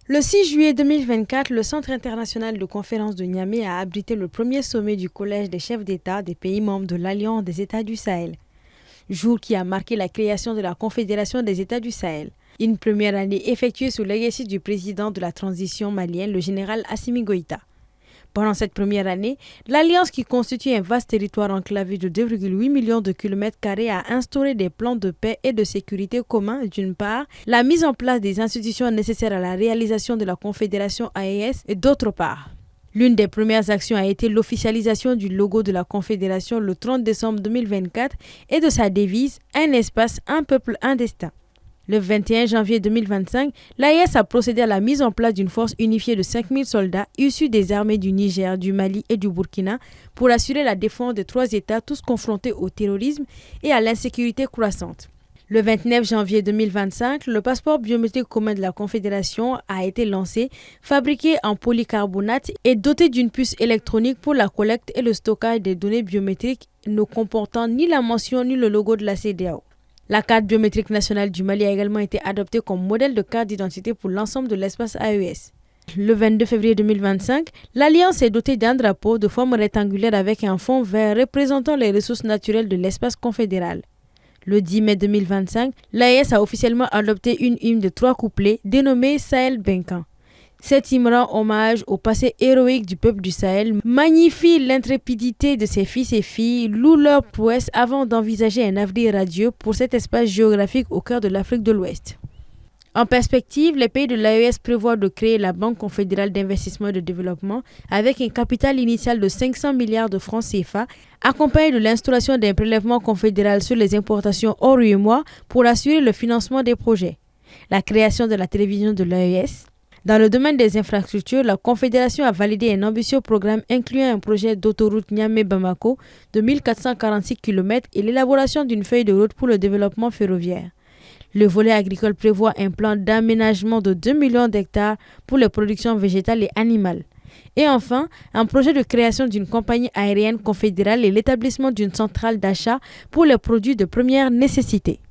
Le 6 juillet 2024, le Centre international de conférence de Niamey a abrité le premier sommet du Collège des chefs d'État des pays membres de l'Alliance des États du Sahel, jour qui a marqué la création de la Confédération des États du Sahel. Une première année effectuée sous l'exercice du président de la transition malienne, le général Assimi Goïta. Pendant cette première année, l'Alliance, qui constitue un vaste territoire enclavé de 2,8 millions de kilomètres carrés, a instauré des plans de paix et de sécurité communs d'une part, la mise en place des institutions nécessaires à la réalisation de la Confédération AES et d'autre part. L'une des premières actions a été l'officialisation du logo de la Confédération le 30 décembre 2024 et de sa devise « Un espace, un peuple, un destin ». Le 21 janvier 2025, l'AES a procédé à la mise en place d'une force unifiée de 5000 soldats issus des armées du Niger, du Mali et du Burkina pour assurer la défense des trois États tous confrontés au terrorisme et à l'insécurité croissante. Le 29 janvier 2025, le passeport biométrique commun de la Confédération a été lancé, fabriqué en polycarbonate et doté d'une puce électronique pour la collecte et le stockage des données biométriques ne comportant ni la mention ni le logo de la CEDEAO. La carte biométrique nationale du Mali a également été adoptée comme modèle de carte d'identité pour l'ensemble de l'espace AES. Le 22 février 2025, l'Alliance est dotée d'un drapeau de forme rectangulaire avec un fond vert représentant les ressources naturelles de l'espace confédéral. Le 10 mai 2025, l'AES a officiellement adopté une hymne de 3 couplets dénommée Sahel Benkan. Cette hymne rend hommage au passé héroïque du peuple du Sahel, magnifie l'intrépidité de ses fils et filles, loue leur prouesse avant d'envisager un avenir radieux pour cet espace géographique au cœur de l'Afrique de l'Ouest. En perspective, les pays de l'AES prévoient de créer la Banque confédérale d'investissement et de développement avec un capital initial de 500 milliards de francs CFA, accompagné de l'instauration d'un prélèvement confédéral sur les importations hors UEMOA pour assurer le financement des projets. La création de la télévision de l'AES. Dans le domaine des infrastructures, la Confédération a validé un ambitieux programme incluant un projet d'autoroute Niamey-Bamako de 1446 km et l'élaboration d'une feuille de route pour le développement ferroviaire. Le volet agricole prévoit un plan d'aménagement de 2 millions d'hectares pour les productions végétales et animales. Et enfin, un projet de création d'une compagnie aérienne confédérale et l'établissement d'une centrale d'achat pour les produits de première nécessité.